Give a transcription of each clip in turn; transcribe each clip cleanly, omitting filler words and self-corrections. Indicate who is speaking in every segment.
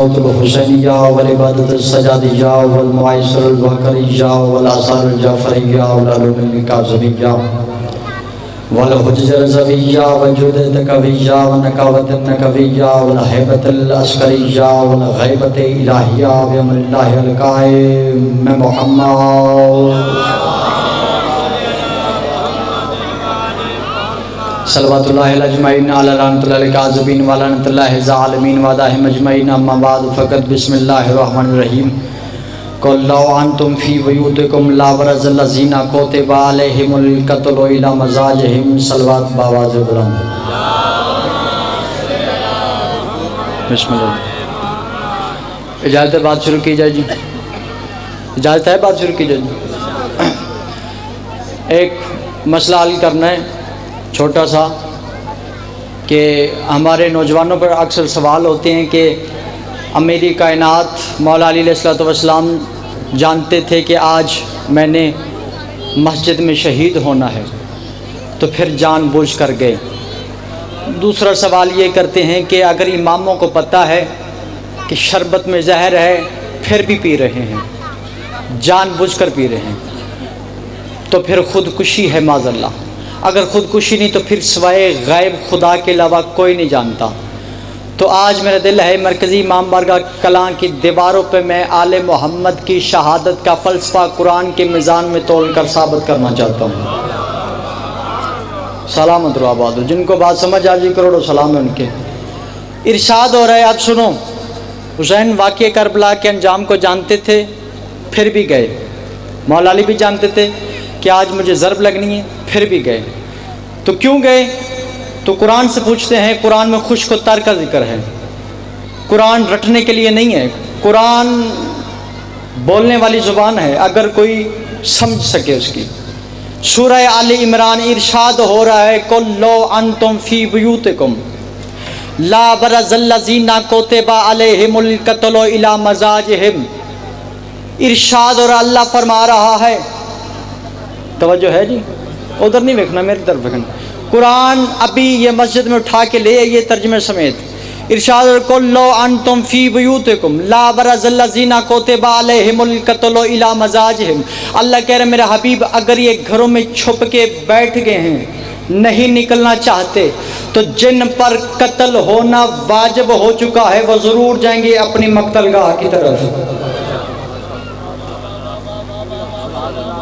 Speaker 1: الحسینیہ والعبادت السجادیہ والمعاصر البکریہ والآثار الجعفریہ والعلوم الکاظمیہ والحجج الرضویہ والجود التقویہ والنقاوت النقویہ والہیبت العسکریہ والغیبت الہیہ بامر اللہ القائم محمد صلوات اللہ اجمعین علی لعنت اللہ الکاذبین ولعنت اللہ الظالمین وعلیہم اجمعین اما بعد فقط بسم اللہ الرحمن الرحیم قل لو انتم فی بیوتکم لا برز الذین کتب علیہم القتل الی مضاجعہم صلوات بآواز بلند بسم اللہ اجازت ہے بات شروع کی جائے جی اجازت ہے بات شروع کی جائے جی ایک مسئلہ حل کرنا ہے چھوٹا سا کہ ہمارے نوجوانوں پر اکثر سوال ہوتے ہیں کہ امیر کائنات مولا علی علیہ السلام جانتے تھے کہ آج میں نے مسجد میں شہید ہونا ہے تو پھر جان بوجھ کر گئے۔ دوسرا سوال یہ کرتے ہیں کہ اگر اماموں کو پتہ ہے کہ شربت میں زہر ہے پھر بھی پی رہے ہیں، جان بوجھ کر پی رہے ہیں، تو پھر خودکشی ہے معاذ اللہ۔ اگر خودکشی نہیں تو پھر سوائے غیب خدا کے علاوہ کوئی نہیں جانتا۔ تو آج میرا دل ہے مرکزی امام بارگاہ کلاں کی دیواروں پہ میں آل محمد کی شہادت کا فلسفہ قرآن کے میزان میں تول کر ثابت کرنا چاہتا ہوں۔ سلامت رو آباد ہو، جن کو بات سمجھ آ جی کروڑوں سلام ہے ان کے۔ ارشاد ہو رہا ہے، اب سنو، حسین واقعہ کربلا کے انجام کو جانتے تھے پھر بھی گئے۔ مولا علی بھی جانتے تھے کہ آج مجھے ضرب لگنی ہے پھر بھی گئے۔ تو کیوں گئے؟ تو قرآن سے پوچھتے ہیں، قرآن میں خشک و تر کا ذکر ہے، قرآن رٹنے کے لیے نہیں ہے، قرآن بولنے والی زبان ہے اگر کوئی سمجھ سکے اس کی۔ سورہ آل عمران ارشاد ہو رہا ہے، قل لو انتم فی بیوتکم لا برز الذین کتب علیہم القتل الی مضاجعہم۔ ارشاد اور اللہ فرما رہا ہے، توجہ ہے جی، ادھر نہیں دیکھنا میری طرف دیکھنا، قرآن ابھی یہ مسجد میں اٹھا کے لے یہ ترجمے سمیت۔ ارشاد قل لو انتم فی بیوتکم لا برز الذین کتب علیہم القتل الی مضاجعہم۔ اللہ کہہ رہے میرے حبیب اگر یہ گھروں میں چھپ کے بیٹھ گئے ہیں، نہیں نکلنا چاہتے، تو جن پر قتل ہونا واجب ہو چکا ہے وہ ضرور جائیں گے اپنی مقتل گاہ کی طرف۔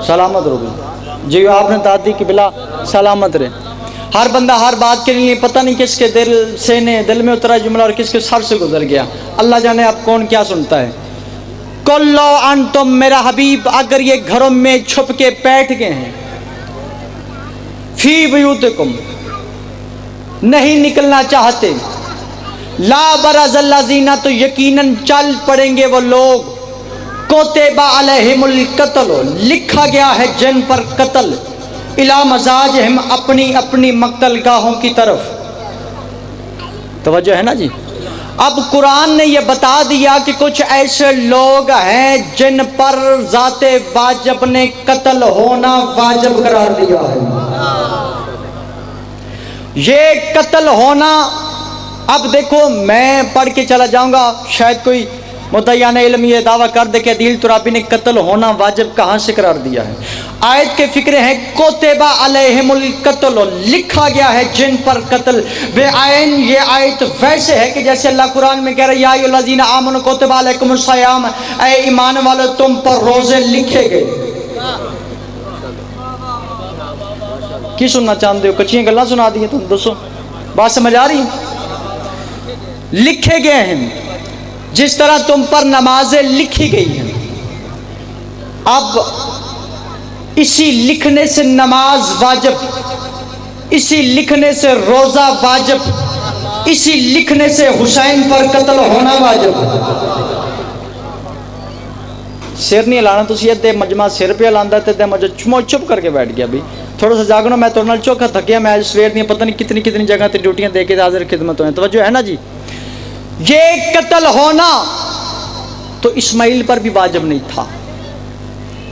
Speaker 1: سلامت رہو جی، آپ نے دادی کی بلا سلامت رہے۔ ہر بندہ ہر بات کے لیے پتہ نہیں کس کے دل میں اترا جملہ اور کس کے سر سے گزر گیا، اللہ جانے اب کون کیا سنتا ہے۔ قل لو انتم میرا حبیب اگر یہ گھروں میں چھپ کے بیٹھ گئے ہیں، فی بیوتکم نہیں نکلنا چاہتے، لا برز الذین تو یقیناً چل پڑیں گے وہ لوگ، کتب علیہم القتل لکھا گیا ہے جن پر قتل، الی مضاجعہم اپنی اپنی مقتل گاہوں کی طرف۔ توجہ ہے نا جی۔ اب قرآن نے یہ بتا دیا کہ کچھ ایسے لوگ ہیں جن پر ذات واجب نے قتل ہونا واجب قرار دیا ہے۔ یہ قتل ہونا، اب دیکھو میں پڑھ کے چلا جاؤں گا، شاید کوئی مدعیان علم یہ دعویٰ کر دے کہ عدیل ترابی نے قتل ہونا واجب کہاں سے قرار دیا ہے۔ آیت کے فکرے ہیں کتب علیہم القتل لکھا گیا ہے جن پر قتل بے عین۔ یہ آیت ویسے ہے کہ جیسے اللہ قرآن میں کہہ رہا ہے یا ایھا الذین آمنوا کتب علیکم الصیام، اے ایمان والو تم پر روزے لکھے گئے۔ کی سننا چاہتے ہو؟ کچھیاں گلاں سنا دی تم دسو، بات سمجھ آ رہی؟ لکھے گئے ہیں جس طرح تم پر نمازیں لکھی گئی ہیں۔ اب اسی لکھنے سے نماز واجب، اسی لکھنے سے روزہ واجب، اسی لکھنے سے حسین پر قتل ہونا واجب۔ سر نہیں ہلانا، تو یہ مجمع سر پہ ہلاندا تے مجھے چپ کر کے بیٹھ گیا بھی تھوڑا سا جاگنا، میں تو نال چوکھا تھکیا، میں سویر نہیں پتہ نہیں کتنی جگہ تے ڈیوٹیاں دے کے حاضر خدمت ہوئے۔ توجہ ہے نا جی۔ یہ قتل ہونا تو اسماعیل پر بھی واجب نہیں تھا،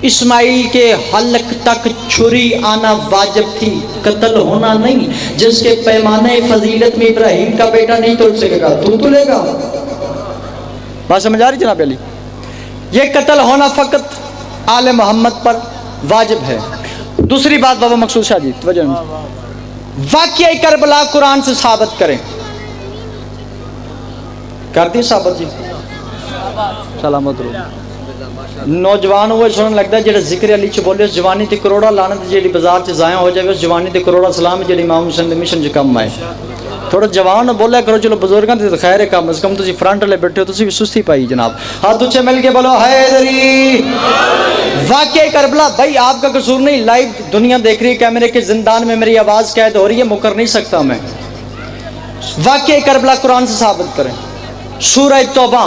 Speaker 1: اسماعیل کے حلق تک چھری آنا واجب تھی، قتل ہونا نہیں۔ جس کے پیمانے فضیلت میں ابراہیم کا بیٹا نہیں توڑ سکے گا تو لے گا۔ بات سمجھ آ رہی جناب علی؟ یہ قتل ہونا فقط آل محمد پر واجب ہے۔ دوسری بات بابا مقصود شاہ جی توجہ، واقعہ کربلا قرآن سے ثابت کریں۔ کر دی ثابت جی، سلامت رہو۔ نوجوان ہوئے سنن لگتا ہے جڑا ذکر علی چ بولے اس جوانی تے کروڑا لعنت جیڑی بازار چ ضائع ہو جائے اس جوانی تے کروڑا سلام جیڑی امام حسین دے مشن چ کم آئے۔ تھوڑا جوان بولیا کرو، چلو بزرگاں تے خیر ہے، کم از کم تسی فرنٹ والے بیٹھے ہو، تسی بھی سستی پائی جناب۔ ہاتھ اونچے مل کے بولو حیدری۔ واقعہ کربلا بھائی آپ کا قصور نہیں، لائیو دنیا دیکھ رہی ہے، کیمرے کے زندان میں میری آواز قید ہو رہی ہے، مکر نہیں سکتا میں۔ واقعہ کربلا قرآن سے ثابت کریں۔ سورہ توبہ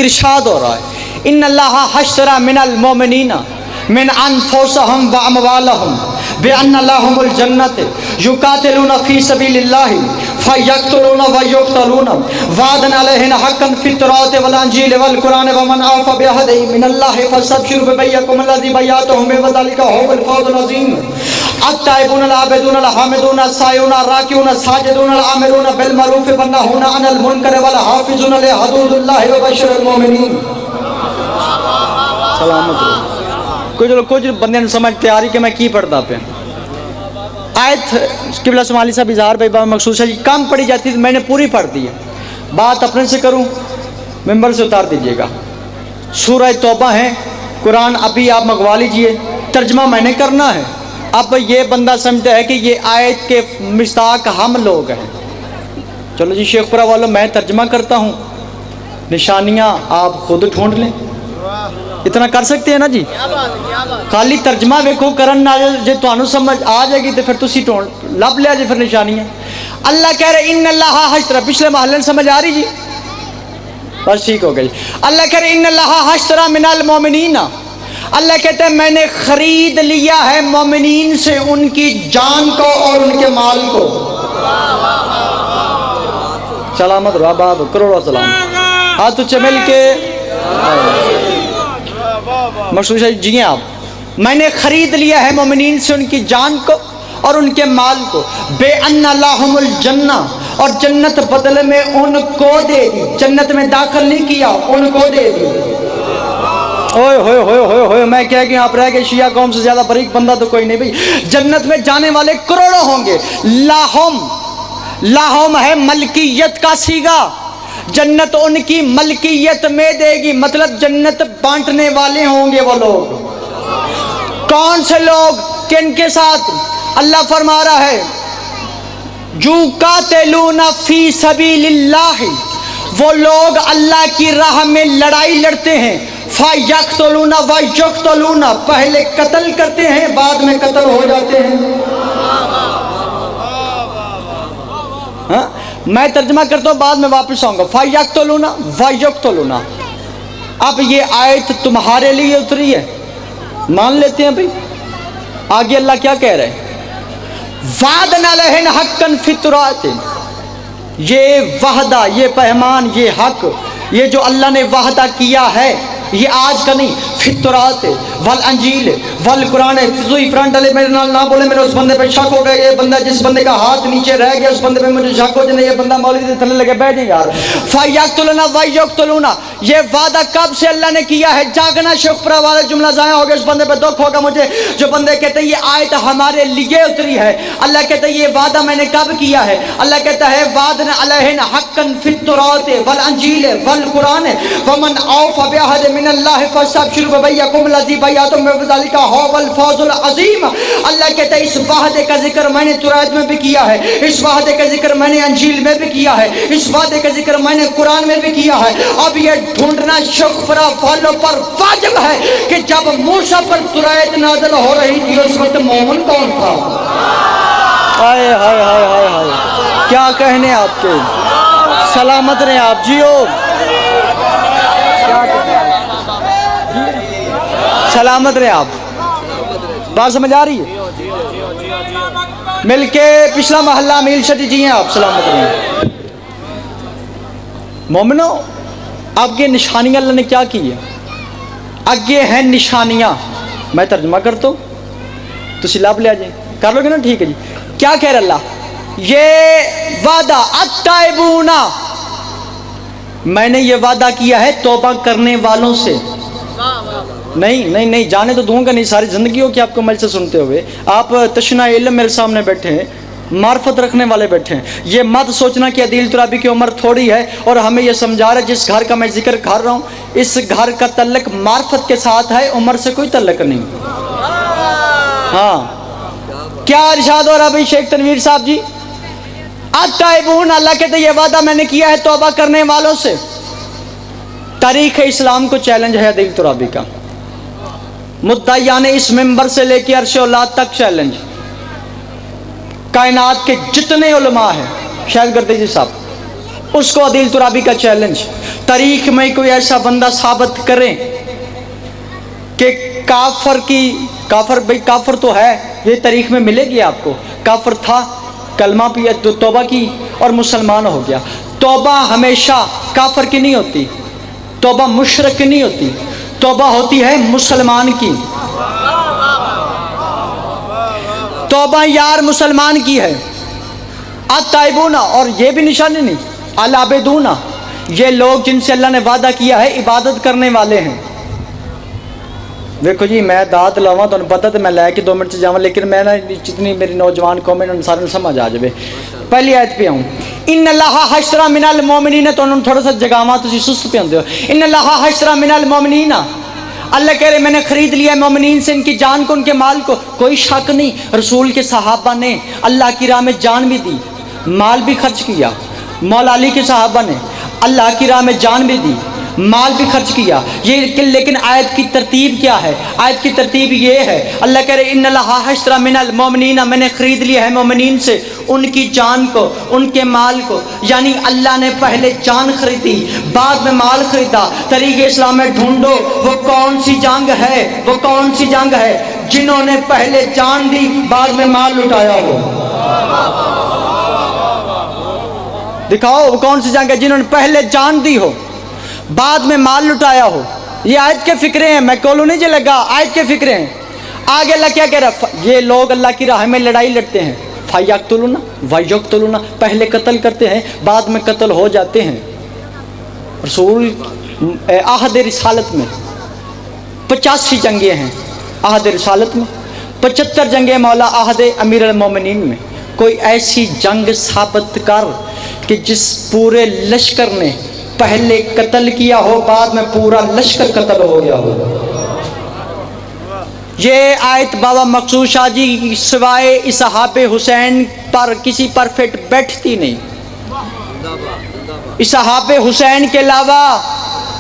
Speaker 1: ارشاد ہو رہا ہے ان اللہ حشر من المؤمنین من انفسهم واموالهم بان لهم الجنة یقاتلون فی سبیل اللہ فیقتلون ویقتلون وعدا علیہ حقا فی التوراۃ والانجیل والقرآن ومن اوفى بعہدہ من اللہ فاستبشروا ببیعکم الذی بیعتم بہ وذلک هو الفوز العظیم۔ التائبون العابدون الحامدون السائحون الراکعون الساجدون العامرون بالمعروف والناہون عن المنکر والحافظون لحدود اللہ وبشر المؤمنین۔ سلامت رہو۔ کچھ بندے نے سمجھ تیاری کہ میں کی پڑھتا پہ آیت قبلہ سمالی صاحب اظہار بھائی بابا مقصود شاہ جی کم پڑھی جاتی تھی، میں نے پوری پڑھ دی ہے۔ بات اپنے سے کروں، ممبر سے اتار دیجئے گا۔ سورہ توبہ ہے قرآن، ابھی آپ منگوا لیجئے، ترجمہ میں نے کرنا ہے۔ اب یہ بندہ سمجھتا ہے کہ یہ آیت کے مصداق ہم لوگ ہیں، چلو جی شیخ پورہ والوں میں ترجمہ کرتا ہوں، نشانیاں آپ خود ڈھونڈ لیں، اتنا کر سکتے ہیں نا جی؟ خالی ترجمہ ویکھو کرن نال جے تانوں سمجھ آ جائے گی تو پھر تسی ڈھونڈ لب لیا جی پھر نشانیاں۔ اللہ کہہ رہے ان اللہ حشر، پچھلے محلے سمجھ آ رہی جی؟ بس ٹھیک ہو گئی۔ اللہ کہہ رہے ان اللہ حشر من المؤمنین، اللہ کہتے ہیں میں نے خرید لیا ہے مومنین سے ان کی جان کو اور ان کے مال کو۔ سلامت رہو باب، کروڑا سلام، ہاتھ اونچے مل کے مقصود جی ہیں آپ، میں نے خرید لیا ہے مومنین سے ان کی جان کو اور ان کے مال کو، بے ان لہم الجنہ، اور جنت بدلے میں ان کو دے دی، جنت میں داخل نہیں کیا، ان کو دے دی۔ اوئے ہوئے ہوئے ہوئے ہوئے، میں کہہ کہ آپ رہ گئے شیعہ قوم سے زیادہ بریک بندہ تو کوئی نہیں بھئی، جنت میں جانے والے کروڑوں ہوں گے۔ لاہم ہے ملکیت کا صیغہ، جنت ان کی ملکیت میں دے گی، مطلب جنت بانٹنے والے ہوں گے وہ لوگ۔ کون سے لوگ؟ کن کے ساتھ؟ اللہ فرما رہا ہے جو قاتلون فی سبیل اللہ، وہ لوگ اللہ کی راہ میں لڑائی لڑتے ہیں، فَيَقْتُلُونَ وَيُقْتَلُونَ، پہلے قتل کرتے ہیں بعد میں قتل ہو جاتے ہیں۔ ہاں میں ترجمہ کرتا ہوں بعد میں واپس آؤں گا۔ فَيَقْتُلُونَ وَيُقْتَلُونَ، اب یہ آیت تمہارے لیے اتری ہے، مان لیتے ہیں بھئی۔ آگے اللہ کیا کہہ رہے ہیں؟ وَعْدًا عَلَيْهِ حَقًّا فِي التَّوْرَاةِ، یہ وعدہ، یہ پیمان، یہ حق، یہ جو اللہ نے وعدہ کیا ہے یہ آج کا نہیں، فی التوراۃ والانجیل والقرآن۔ کوئی فرنٹ والے میرے نال نہ بولے، میرے اس بندے پہ شک ہو گیا، یہ بندہ جس بندے کا ہاتھ نیچے رہ گیا اس بندے پہ مجھے شک ہو جائے، یہ بندہ مولوی کے تھلے لگے بیٹھ جائے یار۔ فَيَقْتُلُونَ وَيُقْتَلُونَ، یہ وعدہ کب سے اللہ نے کیا ہے؟ جاگنا شکرہ والا جملہ ضائع ہو گیا، اس بندے پہ دکھ ہوگا مجھے جو بندے کہتے ہیں یہ آیت ہمارے لیے اتری ہے۔ اللہ کہتا ہے یہ وعدہ میں نے کب کیا ہے؟ اللہ کہتا ہے وعدنا علیہن حقا فی التوراۃ والانجیل والقرآن ومن اوفى بعہد من اللہ فاستبشروا ببیعکم الذی بیعتم بہ وذلک هو الفوز العظیم۔ اللہ کہتا ہے اس وعدے کا ذکر میں نے تورات میں بھی کیا ہے، اس وعدے کا ذکر میں نے انجیل میں بھی کیا ہے، اس وعدے کا ذکر میں نے قرآن میں بھی کیا ہے۔ اب یہ ڈھونڈنا شکرہ والوں پر واجب ہے کہ جب موسیٰ پر تورات نازل ہو رہی تھی اس وقت مومن کون تھا؟ ہائے ہائے ہائے ہائے ہائے، کیا کہنے آپ کے، سلامت رہیں آپ جیو، سلامت رہے آپ، بات سمجھ آ رہی ہے؟ مل کے پچھلا محلہ میل شدی جی ہیں آپ، سلامت رہے مومنو۔ اب یہ نشانیاں اللہ نے کیا کی ہے؟ آگے ہیں نشانیاں، میں ترجمہ کرتا ہوں تو سلاب لے جائیں، کر لو گے نا؟ ٹھیک ہے جی۔ کیا کہہ رہا اللہ؟ یہ وعدہ التائبون، میں نے یہ وعدہ کیا ہے توبہ کرنے والوں سے. نہیں جانے تو دوں گا نہیں, ساری زندگی ہو کہ آپ کو مل سے سنتے ہوئے. آپ تشنا علم میرے سامنے بیٹھے ہیں, معرفت رکھنے والے بیٹھے ہیں. یہ مت سوچنا کہ عدیل ترابی کی عمر تھوڑی ہے اور ہمیں یہ سمجھا رہا ہے. جس گھر کا میں ذکر کر رہا ہوں اس گھر کا تعلق معرفت کے ساتھ ہے, عمر سے کوئی تعلق نہیں. ہاں کیا ارشاد ہو رہا بھائی شیخ تنویر صاحب جی؟ التائبون, اللہ کہتے یہ وعدہ میں نے کیا ہے توبہ کرنے والوں سے. تاریخ اسلام کو چیلنج ہے عدیل ترابی کا. مدعیان اس ممبر سے لے کے عرش اولاد تک چیلنج. کائنات کے جتنے علماء ہیں, شاید گردیجی صاحب, اس کو عدیل ترابی کا چیلنج. تاریخ میں کوئی ایسا بندہ ثابت کرے کہ کافر تو ہے, یہ تاریخ میں ملے گی آپ کو. کافر تھا, کلمہ پیا, توبہ کی اور مسلمان ہو گیا. توبہ ہمیشہ کافر کی نہیں ہوتی, توبہ مشرک کی نہیں ہوتی, توبہ ہوتی ہے مسلمان کی. توبہ یار مسلمان کی ہے. التائبون, اور یہ بھی نشانی نہیں, العابدون, یہ لوگ جن سے اللہ نے وعدہ کیا ہے عبادت کرنے والے ہیں. دیکھو جی میں داد لاواں تو پتہ تو میں لے کے 2 منٹ سے جاواں, لیکن میں نا جتنی میری نوجوان قوم ہے ان سارے سمجھ آ جائے. پہلی آیت پہ آؤں, ان اللہ حشر من المؤمنین, تو انہوں تھوڑا سا جگاواں تسی سست پہ ہوندے ہو. ان اللہ حشر من المؤمنین, اللہ کہہ رہے میں نے خرید لیا مومنین سے ان کی جان کو, ان کے مال کو. کوئی شک نہیں, رسول کے صحابہ نے اللہ کی راہ میں جان بھی دی, مال بھی خرچ کیا. مولا علی کے صحابہ نے اللہ کی راہ میں جان بھی دی, مال بھی خرچ کیا. یہ لیکن آیت کی ترتیب کیا ہے؟ آیت کی ترتیب یہ ہے, اللہ کہہ رہے ان اللہ حشر من المؤمنین, میں نے خرید لیا ہے مومنین سے ان کی جان کو, ان کے مال کو. یعنی اللہ نے پہلے جان خریدی, بعد میں مال خریدا. طریق اسلام میں ڈھونڈو وہ کون سی جنگ ہے, وہ کون سی جنگ ہے جنہوں نے پہلے جان دی بعد میں مال لٹایا ہو. دکھاؤ وہ کون سی جنگ ہے جنہوں نے پہلے جان دی ہو بعد میں مال لٹایا ہو. یہ آیت کے فکرے ہیں, میں کولو نہیں جے لگا, آیت کے فکرے ہیں. آگے اللہ کیا کہہ رہا, یہ لوگ اللہ کی راہ میں لڑائی لڑتے ہیں. فَيَقْتُلُونَ وَيُقْتَلُونَ, پہلے قتل کرتے ہیں بعد میں قتل ہو جاتے ہیں. رسول عہد رسالت میں 85 جنگیں ہیں, عہد رسالت میں 75 جنگیں مولا عہد امیر المومنین میں. کوئی ایسی جنگ ثابت کر کہ جس پورے لشکر نے پہلے قتل کیا ہو بعد میں پورا لشکر قتل ہو گیا ہو. یہ آیت بابا مقصود شاہ جی سوائے اسحاق حسین پر کسی پر فٹ بیٹھتی نہیں. اسحاق حسین کے علاوہ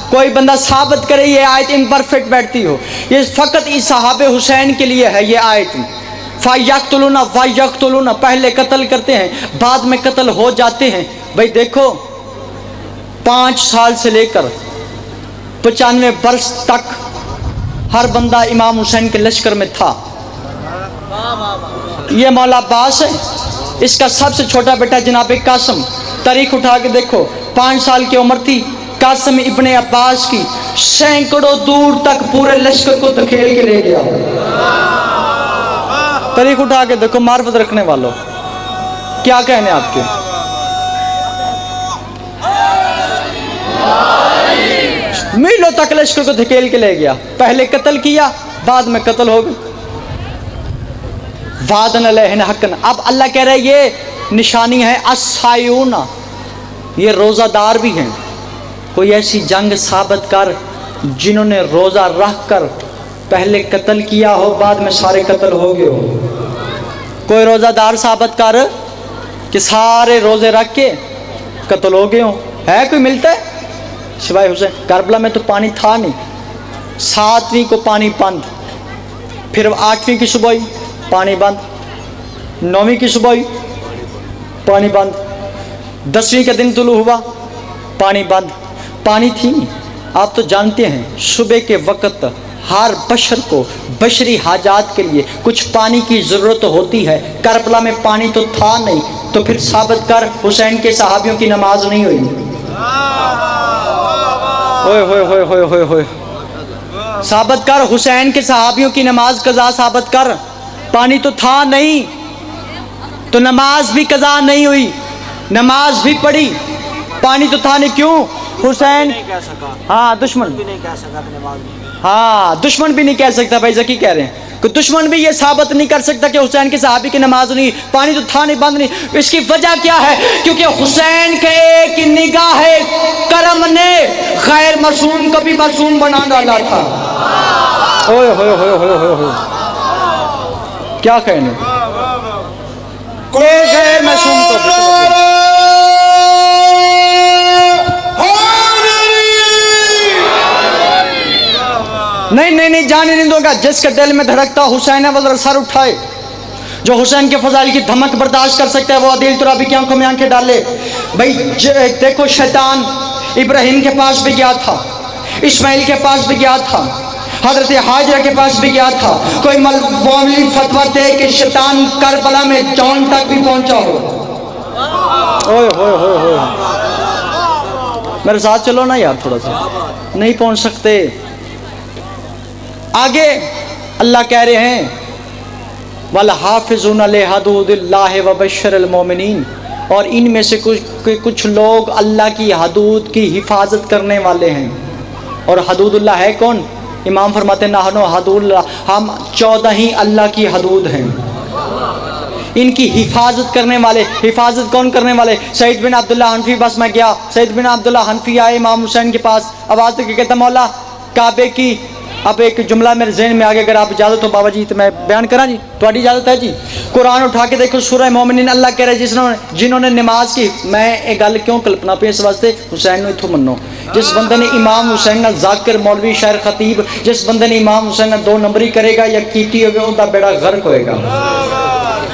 Speaker 1: کوئی بندہ ثابت کرے یہ آیت ان پر فٹ بیٹھتی ہو. یہ فقط اسحاق حسین کے لیے ہے یہ آیت. فَيَقْتُلُونَ وَيَقْتُلُونَ, پہلے قتل کرتے ہیں بعد میں قتل ہو جاتے ہیں. بھائی دیکھو 5 سال سے لے کر 95 برس تک ہر بندہ امام حسین کے لشکر میں تھا. یہ مولا عباس ہے, اس کا سب سے چھوٹا بیٹا جناب قاسم, تاریخ اٹھا کے دیکھو 5 سال کی عمر تھی قاسم ابن عباس کی, سینکڑوں دور تک پورے لشکر کو دھکیل کے لے گیا. تاریخ اٹھا کے دیکھو معرفت رکھنے والوں, کیا کہنے آپ کے. میلوں تک لشکر کو دھکیل کے لے گیا, پہلے قتل کیا بعد میں قتل ہو گئے. وعدن علیہن حقن. اب اللہ کہہ رہے یہ نشانی ہے الصائمون, یہ روزہ دار بھی ہیں. کوئی ایسی جنگ ثابت کر جنہوں نے روزہ رکھ کر پہلے قتل کیا ہو بعد میں سارے قتل ہو گئے ہو. کوئی روزہ دار ثابت کر کہ سارے روزے رکھ کے قتل ہو گئے ہوں. ہے کوئی ملتا ہے سوائے حسین. کربلا میں تو پانی تھا نہیں, 7ویں کو پانی بند, پھر 8ویں کی صبح پانی بند, 9ویں کی صبح پانی بند, 10ویں کا دن طلوع ہوا پانی بند. پانی تھی نہیں. آپ تو جانتے ہیں صبح کے وقت ہر بشر کو بشری حاجات کے لیے کچھ پانی کی ضرورت ہوتی ہے. کربلا میں پانی تو تھا نہیں, تو پھر ثابت کر حسین کے صحابیوں کی نماز نہیں ہوئی. ہوئے ہوئے ہوئے ہوئے ہوئے ہوئے ثابت کر حسین کے صحابیوں کی نماز قضا ثابت کر. پانی تو تھا نہیں تو نماز بھی قضا نہیں ہوئی, نماز بھی پڑھی, پانی تو تھا نہیں. کیوں؟ حسین ہاں دشمن ہاں دشمن بھی نہیں کہہ سکتا. بھائی ذکی کہہ رہے ہیں کہ دشمن بھی یہ ثابت نہیں کر سکتا کہ حسین کے صحابی کی نماز نہیں, پانی تو تھا نہیں, بند نہیں. اس کی وجہ کیا ہے؟ کیونکہ حسین کے ایک نگاہ کرم نے غیر معصوم کو بھی معصوم بنا ڈالا تھا. اوئے ہوئے ہوئے ہوئے ہوئے ہوئے کیا کہنے, ایک غیر معصوم کو نہیں جانے نہیں دوں گا. جس کے دل میں دھڑکتا حسین ہے وہ ذرا سر اٹھائے. جو حسین کے فضائل کی دھمک برداشت کر سکتا ہے وہ عدیل ترابی کی آنکھوں میں آنکھیں ڈالے. بھائی دیکھو شیطان ابراہیم کے پاس بھی گیا تھا, اسماعیل کے پاس بھی گیا تھا, حضرت حاجرہ کے پاس بھی گیا تھا. کوئی مولوی فتویٰ دے کہ شیطان کربلا میں جون تک بھی پہنچا ہو. اوئے ہوئے ہوئے ہوئے میرے ساتھ چلو نا یار, تھوڑا سا نہیں پہنچ سکتے. آگے اللہ کہہ رہے ہیں وَالْحَافِظُونَ لِحُدُودِ اللَّهِ وَبَشِّرِ الْمُؤْمِنِينَ, اور ان میں سے کچھ لوگ اللہ کی حدود کی حفاظت کرنے والے ہیں. اور حدود اللہ ہے کون؟ امام فرماتے ہیں نحنو حدود اللہ, ہم 14 ہی اللہ کی حدود ہیں. ان کی حفاظت کرنے والے, حفاظت کون کرنے والے؟ سعید بن عبداللہ حنفی. بس میں گیا, سعید بن عبداللہ حنفی آئے امام حسین کے پاس, آواز دے کے کہتا مولا کعبے کی. اب ایک جملہ میرے ذہن میں آگے, اگر آپ اجازت ہو بابا جی تو میں بیان کرا جی, تھوڑی اجازت ہے جی. قرآن اٹھا کے دیکھو سورہ مومنین, اللہ کہہ رہے جنہوں نے نماز کی. میں ایک گل کیوں کلپنا پہ اس واسطے حسین نو اتھو منو. جس بندے نے امام حسین نال ذاکر مولوی شاعر خطیب, جس بندے نے امام حسین نال 2 نمبری کرے گا یا کیتی ہوگی ان کا بیڑا غرق ہوئے گا.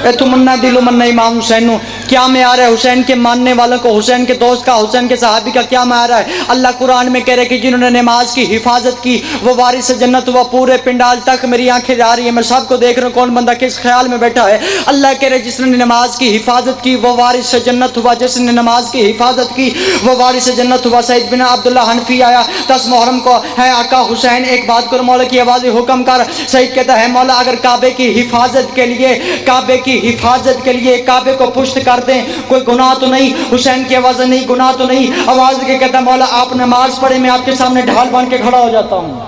Speaker 1: اے تو مننا دلو مننا امام حسین نو. کیا معیار ہے حسین کے ماننے والوں کو, حسین کے دوست کا, حسین کے صحابی کا کیا معیار ہے؟ اللہ قرآن میں کہہ رہے کہ جنہوں نے نماز کی حفاظت کی وہ وارث جنت ہوا. پورے پنڈال تک میری آنکھیں جا رہی ہیں, میں سب کو دیکھ رہا ہوں کون بندہ کس خیال میں بیٹھا ہے. اللہ کہہ رہے جس نے نماز کی حفاظت کی وہ وارث جنت ہوا, جس نے نماز کی حفاظت کی وہ وارث جنت ہوا. سعید بن عبداللہ حنفی آیا 10 محرم کو, ہے آقا حسین ایک بات کر, مولا کی آواز حکم کر. سعید کہتا ہے مولا اگر کعبے کی حفاظت کے لیے, کعبے کی حفاظت کے لیے کعبے کو پشت کر دیں کوئی گناہ تو نہیں؟ حسین کی آواز نہیں, گناہ تو نہیں. آواز کے کہتا مولا آپ نماز پڑھے, میں آپ کے سامنے ڈھال بن کے کھڑا ہو جاتا ہوں.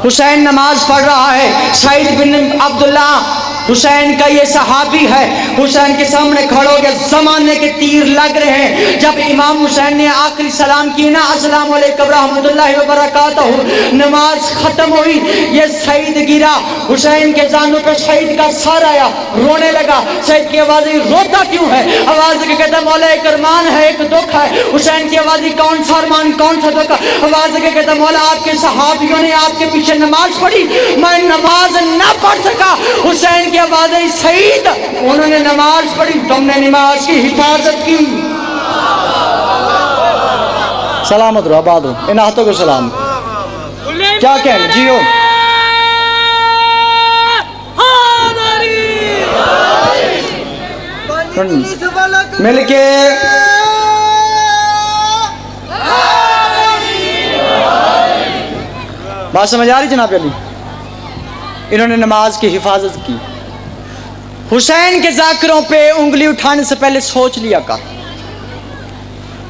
Speaker 1: حسین نماز پڑھ رہا ہے. سعید بن عبداللہ حسین کا یہ صحابی ہے, حسین کے سامنے کھڑے ہو گئے, زمانے کے تیر لگ رہے ہیں. جب امام حسین نے آخری سلام کی نا, السلام علیکم رحمۃ اللہ وبرکاتہ, نماز ختم ہوئی, یہ سعید گرا, حسین کے زانوں پہ سعید کا سر آیا, رونے لگا. سعید کی آواز روتا کیوں ہے؟ آواز کے کہتا مولا ایک ارمان ہے ایک دکھ ہے. حسین کی آواز کون سا ارمان کون سا دکھ؟ آواز کے کہتا مولا آپ کے صحابیوں نے آپ کے پیچھے نماز پڑھی, میں نماز نہ پڑھ سکا. حسین کی آواز سعید انہوں نے نماز پڑھی, تم نے نماز کی حفاظت کی. سلامت رہو, آباد رہو, ان ہاتھوں کو سلام. کیا کہیں جیو مل کے بات سمجھ آ رہی جناب علی؟ انہوں نے نماز کی حفاظت کی. حسین کے ذاکروں پہ انگلی اٹھانے سے پہلے سوچ لیا کر,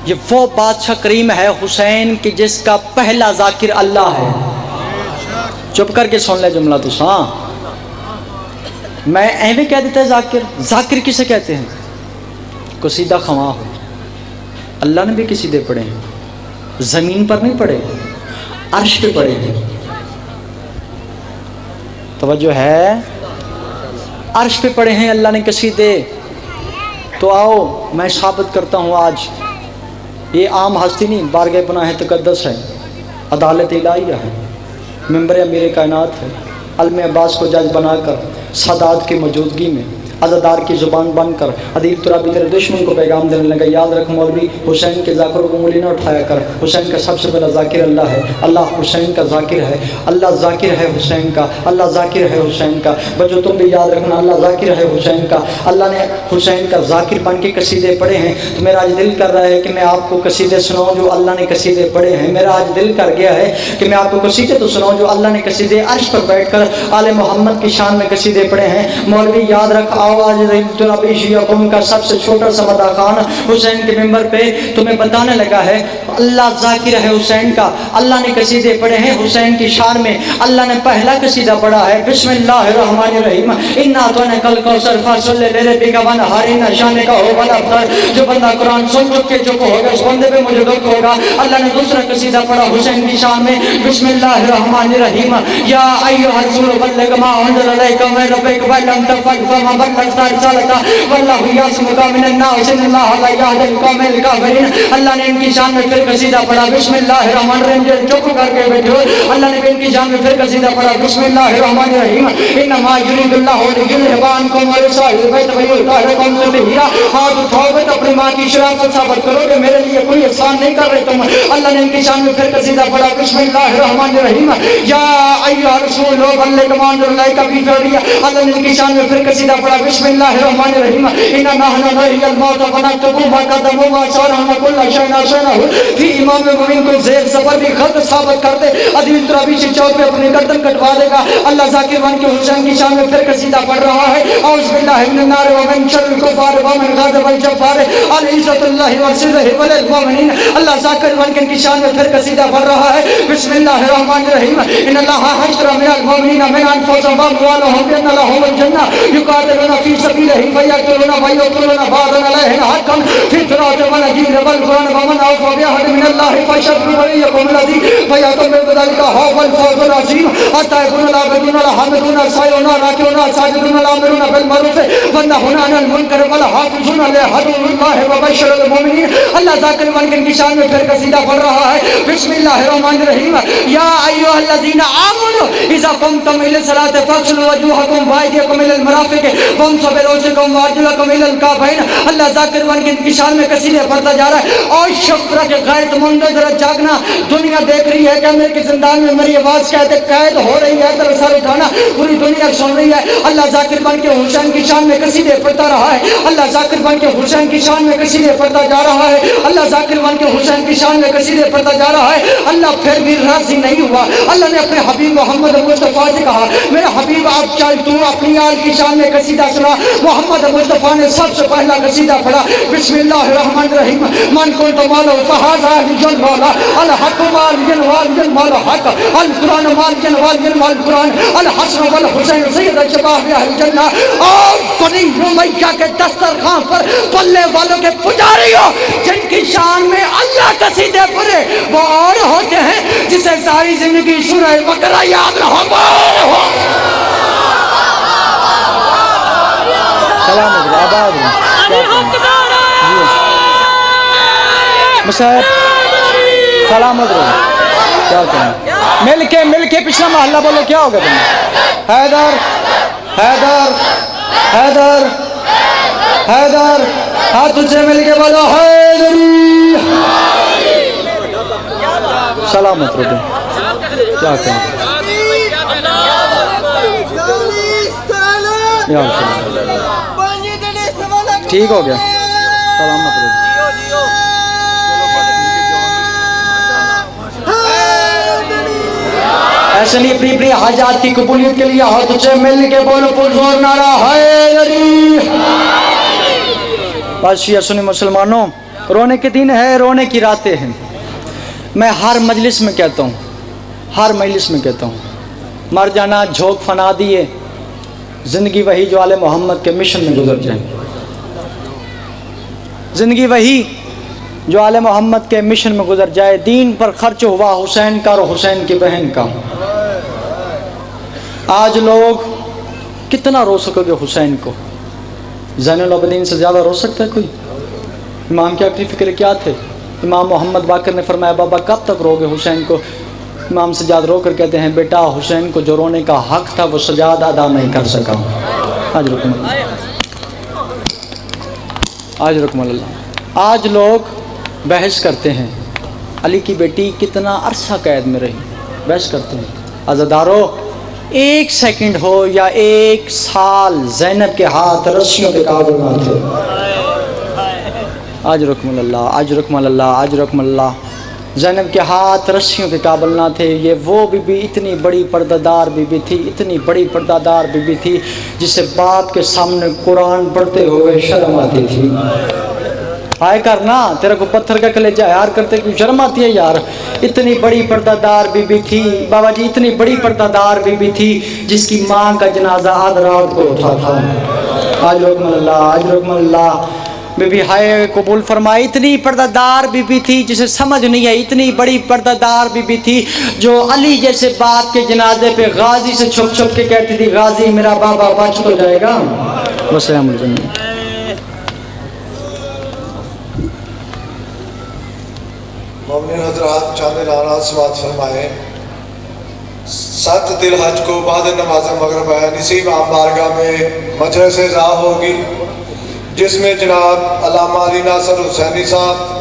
Speaker 1: یہ وہ بادشاہ کریم ہے حسین کی جس کا پہلا ذاکر اللہ ہے. چپ کر کے سن لے جملہ تو. ہاں میں ایویں کہہ دیتا ہے ذاکر. ذاکر کسے کہتے ہیں؟ قصیدہ خواں ہو. اللہ نے بھی قصیدے پڑھے ہیں, زمین پر نہیں پڑھے, عرش پہ پڑھے ہیں. توجہ ہے, عرش پہ پڑھے ہیں اللہ نے قصیدے. تو آؤ میں ثابت کرتا ہوں آج, یہ عام ہستی نہیں, بارگاہ پناہ تقدس ہے, عدالت الہیہ ہے, ممبر امیر کائنات ہے. علم عباس کو جج بنا کر سادات کی موجودگی میں عزادار کی زبان بن کر عدیل ترابی تیرے دشمن کو پیغام دینے لگا, یاد رکھ مولوی حسین کے ذاکروں کو انگلی نہ اٹھایا کر. حسین کا سب سے پہلا ذاکر اللہ ہے, اللہ حسین کا ذاکر ہے, اللہ ذاکر ہے حسین کا, اللہ ذاکر ہے حسین کا. بچوں تم بھی یاد رکھنا, اللہ ذاکر ہے حسین کا. اللہ نے حسین کا ذاکر بن کے قصیدے پڑھے ہیں. تو میرا آج دل کر رہا ہے کہ میں آپ کو قصیدے سناؤں جو اللہ نے قصیدے پڑھے ہیں. میرا آج دل کر گیا ہے کہ میں آپ کو قصیدے تو سناؤں جو اللہ نے قصیدے عرش پر بیٹھ کر آل محمد کی شان میں قصیدے پڑھے ہیں. مولوی یاد رکھ, آؤ آواز قوم کا سب سے چھوٹا سا مداخان حسین کے ممبر پہ تمہیں بتانے لگا ہے اللہ ذاکر ہے حسین کا. اللہ نے قصیدے پڑھے ہیں حسین کی شان میں. اللہ نے پہلا قصیدہ پڑھا ہے بسم اللہ الرحمن الرحیم انا اعطیناک الکوثر فصل لربک وانحر ان شانک هو الابتر. جو بندہ قرآن سن چک کے چپ ہوگا اس بندے پہ مجھے دکھ ہوگا. اللہ نے دوسرا قصیدہ پڑھا حسین کی شان میں بسم اللہ الرحمن الرحیم یا ایھا الرسول بلغ ما انزل الیک من ربک ولم تفعل فما بلغت رسالته واللہ یعصمک من الناس ان اللہ لا یهدی القوم الکافرین. اللہ نے ان کی شان میں پھر قصیدہ پڑھا بسم اللہ الرحمن الرحیم. چپ کر کے بیٹھو. اللہ نے ان کی شان میں پھر قصیدہ پڑھا بسم اللہ الرحمن الرحیم انما یرید اللہ لیذهب عنکم الرجس والبغض ویطہرکم تطہیرا. ہاتھ اٹھاؤ گے تو اپنی ماں کی شرافت ثابت کرو کہ میرے لیے کوئی احسان نہیں کر رہے تم. اللہ نے ان کی شان میں پھر قصیدہ پڑھا بسم اللہ الرحمن الرحیم یا ایھا الرسول بلغ ما انزل الیک بفریہ. اللہ نے ان کی شان میں پھر قصیدہ پڑھا بسم اللہ الرحمن الرحیم انا نحن نحیی الموت ونکتب ما قدموا وآثارهم وكل شیء احصیناہ فی امام مبین. کو زیر زبر بھی خط ثابت کر دے عدیل ترابی سے چوک پہ اپنی گردن کٹوا دے گا. اللہ ذاکر بن کے حسین کی شان میں پھر قصیدہ پڑھ رہا ہے اعوذ باللہ من النار ومن شر الکفار ومن غضب الجبار العزت اللہ ورسولہ وللمؤمنین. اللہ ذاکر بن کے ان کی شان میں پھر قصیدہ پڑھ رہا ہے بسم اللہ الرحمن الرحیم ان اللہ اشتری من المؤمنین من انفسهم واموالهم بان لهم الجنہ یقاتلون فی سبیلہ فیقتلون ویقتلون بعضا علیہ حقا فی التوراۃ والانجیل والقرآن ومن اوفی بعهد من اللہ فشهدوا وليكم الذی فیعتم بذلک هو الفوز العظیم. التائبون العابدون الحامدون السائحون الراکعون الساجدون الآمرون بالمعروف والناهون عن المنکر والحافظون لحدود اللہ وبشر المؤمنین. اللہ ذاکر بن کے ان کی شان میں پھر قصیدہ پڑھ رہا ہے بسم اللہ الرحمن الرحیم یا ایھا الذین آمنوا اذا قمتم الی الصلاۃ فاغسلوا وجوہکم وایدیکم الی المرافق وامسحوا برؤوسکم وارجلکم الی الکعبین. اللہ ذاکر بن کے ان کی شان میں قصیدے پڑھتا جا رہا ہے. اور شکر کے غیرت مند ذرا جاگنا. دنیا دیکھ رہی ہے کہ امیر کے زندان میں میری آواز کہتے قید ہو رہی ہے ذرا سر اٹھانا. پوری دنیا سن رہی ہے. اللہ ذاکر بن کے حسین کی شان میں قصیدے پڑھتا رہا ہے. اللہ ذاکر بن کے حسین کی شان میں قصیدے پڑھتا جا رہا ہے. اللہ ذاکر بن کے حسین کی شان میں قصیدے پڑھتا جا رہا ہے. اللہ پھر بھی راضی نہیں ہوا. اللہ نے اپنے حبیب محمد مصطفیٰ سے کہا میرا حبیب آپ چل تو اپنی آل کی شان میں قصیدہ سنا. محمد مصطفیٰ نے سب سے پہلا قصیدہ پڑھا بسم اللہ الرحمن الرحیم من کنت مالہ فہذا علی المولا الحق مال والجن مال حق القرآن مال والجن مال قرآن الحسن والحسین سید شباب اہل جنہ. اور بنی امیہ کے دسترخوان پر پلے والوں کے پجاریوں جن کی شان میں اللہ قصیدے پڑھے وہ اور ہوتے ہیں جسے ساری زندگی سورہ بقرہ یاد رہو. سلام آباد مصعب سلامت رہو. کیا کہیں مل کے پچھلا محلہ بولو کیا ہوگا تمہیں. حیدر حیدر حیدر حیدر ہاتھ تجھ سے مل کے بولو حیدری. سلامت رہو. کیا کہیں ٹھیک ہو گیا. سلامت رہو. ایسے لیے اپنی اپنی حاجات کی قبولیت کے لیے ہاتھ سے مل کے بولو پرزور نعرہ حیدری. بس شیعہ سنی مسلمانوں رونے کے دن ہے رونے کی راتیں ہیں. میں ہر مجلس میں کہتا ہوں مر جانا جھونک فنا دیے زندگی وہی جو آل محمد کے مشن میں گزر جائے. زندگی وہی جو آل محمد کے مشن میں گزر جائے. دین پر خرچ ہوا حسین کا اور حسین کی بہن کا. آج لوگ کتنا رو سکو گے حسین کو. زین العابدین سے زیادہ رو سکتا ہے کوئی؟ امام کی آخری فکر کیا تھے؟ امام محمد باقر نے فرمایا بابا کب تک رو گے حسین کو؟ امام سجاد رو کر کہتے ہیں بیٹا حسین کو جو رونے کا حق تھا وہ سجاد ادا نہیں کر سکا. آج رکم اللہ. آج لوگ بحث کرتے ہیں علی کی بیٹی کتنا عرصہ قید میں رہی. بحث کرتے ہیں عزادارو 1 سیکنڈ ہو یا 1 سال زینب کے ہاتھ رسیوں پہ قابو نہ تھے. آج رکم اللہ. زینب کے ہاتھ رسیوں کے قابل نہ تھے. یہ وہ بی بی اتنی بڑی پردہ بی بی تھی, اتنی بڑی پردہ بی بی تھی جسے باپ کے سامنے قرآن پڑھتے ہوئے شرم آتی تھی. آئے کرنا تیرے کو پتھر کا کلیجہ یار کرتے کیوں شرم آتی ہے یار. اتنی بڑی پردہ بی بی تھی بابا جی, اتنی بڑی پردہ بی بی تھی جس کی ماں کا جنازہ آدھ رات کو اٹھا تھا. آج رحم اللہ, آج رحم اللہ. بی بی ہائے قبول فرمائے. اتنی پردہ دار بی بی تھی جسے سمجھ نہیں ہے. اتنی بڑی پردہ دار بی بی تھی جو علی جیسے باپ کے جنازے پہ غازی سے چھپ چھپ کے کہتی تھی غازی میرا بابا بچ تو جائے گا. وسلام علیکم.
Speaker 2: مومنین حضرات چاند لانا سماعت فرمائیں. 7 ذی الحج کو بعد نماز مغرب نصیب عام بارگاہ میں مجلس ذا ہوگی جس میں جناب علامہ علی ناصر حسینی صاحب